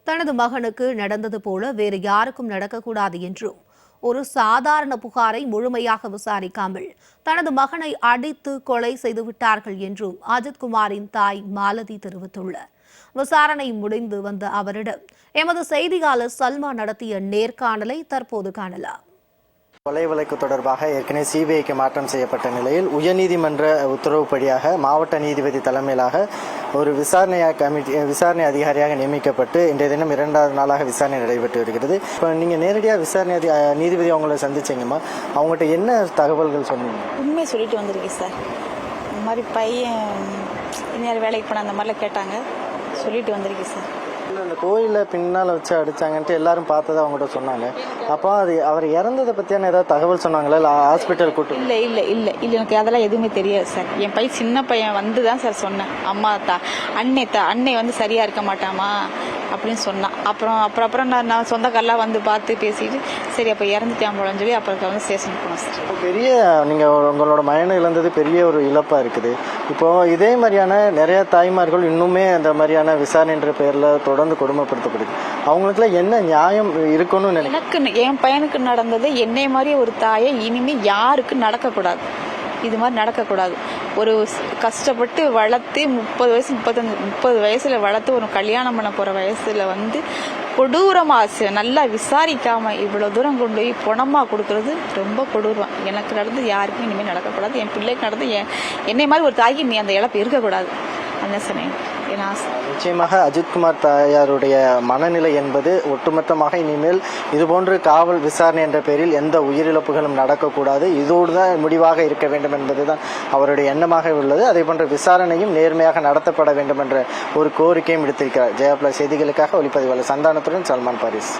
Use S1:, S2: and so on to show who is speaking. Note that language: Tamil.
S1: தனது மகனுக்கு நடந்தது போல வேறு யாருக்கும் நடக்கக்கூடாது என்றும், ஒரு சாதாரண புகாரை முழுமையாக விசாரிக்காமல் தனது மகனை அடித்து கொலை செய்துவிட்டார்கள் என்றும் அஜித்குமாரின் தாய் மாலதி தெரிவித்துள்ளார். விசாரணை முடிந்து வந்த அவரிடம் எமது செய்தியாளர் சல்மா நடத்திய நேர்காணலை தற்போது காணலாம்.
S2: கொலை வழக்கு தொடர்பாக ஏற்கனவே சிபிஐக்கு மாற்றம் செய்யப்பட்ட நிலையில் உயர்நீதிமன்ற உத்தரவுப்படியாக மாவட்ட நீதிபதி தலைமையிலாக ஒரு விசாரணை அதிகாரியாக நியமிக்கப்பட்டு இன்றைய தினம் 2வது நாளாக விசாரணை நடைபெற்று வருகிறது. இப்போ நீங்கள் நேரடியாக விசாரணை நீதிபதி அவங்கள சந்திச்சிங்கம்மா, அவங்கள்ட்ட என்ன தகவல்கள் சொன்னீங்க?
S3: உண்மையை சொல்லிட்டு வந்திருக்கேன் சார். இந்த மாதிரி பையன் இன்னொரு வேலைக்கு போன அந்த மாதிரிலாம் கேட்டாங்க, சொல்லிட்டு வந்திருக்கேன் சார்.
S2: அந்த கோயிலில் பின்னால் வச்சு அடித்தாங்கன்ட்டு எல்லாரும் பார்த்ததை அவங்ககிட்ட சொன்னாங்க. அப்போ அது அவர் இறந்ததை பற்றியான ஏதாவது தகவல் சொன்னாங்களா, இல்லை ஹாஸ்பிட்டல் கூட்டு?
S3: இல்லை எனக்கு அதெல்லாம் எதுவுமே தெரியாது சார். என் பையன் சின்ன பையன் வந்து தான் சார் சொன்னேன். அம்மா அன்னை வந்து சரியாக இருக்க மாட்டாமா அப்படின்னு சொன்னான். அப்புறம் நான் சொந்தக்காரெலாம் வந்து பார்த்து பேசிட்டு சரி அப்போ இறந்துட்டான் போலன்னு சொல்லி அப்புறம் வந்து ஸ்டேஷன் போனோம் சார்.
S2: பெரிய நீங்கள் உங்களோட மகனை இழந்தது பெரிய ஒரு இழப்பாக இருக்குது. இப்போது இதே மாதிரியான நிறைய தாய்மார்கள் இன்னுமே அந்த மாதிரியான விசாரணைன்ற பேரில் தொடர்ந்து கொடுமைப்படுத்தப்படுது. அவங்களுக்குலாம் என்ன நியாயம் இருக்குன்னு
S3: எனக்கு என் பையனுக்கு நடந்தது என்னை மாதிரி ஒரு தாயை இனிமேல் யாருக்கு நடக்கக்கூடாது. இது மாதிரி நடக்கக்கூடாது. ஒரு கஷ்டப்பட்டு வளர்த்து 30 வயசுல வளர்த்து ஒரு கல்யாணம் பண்ண போகிற வயசுல வந்து கொடூரமாக நல்லா விசாரிக்காமல் இவ்வளோ தூரம் கொண்டு போய் பணமாக கொடுக்கறது ரொம்ப கொடூரம். எனக்கு நடந்து யாருக்கும் இனிமேல் நடக்கக்கூடாது. என் பிள்ளைக்கு நடந்து என்னை மாதிரி ஒரு தாய்க்கு நீ அந்த இழப்பு இருக்கக்கூடாது. அந்த சொன்னேன்.
S2: நிச்சயமாக அஜித்குமார் தாயாருடைய மனநிலை என்பது ஒட்டுமொத்தமாக இனிமேல் இதுபோன்று காவல் விசாரணை என்ற பெயரில் எந்த உயிரிழப்புகளும் நடக்கக்கூடாது, இதோடு தான் முடிவாக இருக்க வேண்டும் என்பதுதான் அவருடைய எண்ணமாக உள்ளது. அதே போன்ற விசாரணையும் நேர்மையாக நடத்தப்பட வேண்டும் என்ற ஒரு கோரிக்கையும் விடுத்திருக்கிறார். ஜெயா பிளஸ் செய்திகளுக்காக ஒளிப்பதிவாளர் சந்தானத்துடன் சல்மான் பாரிஸ்.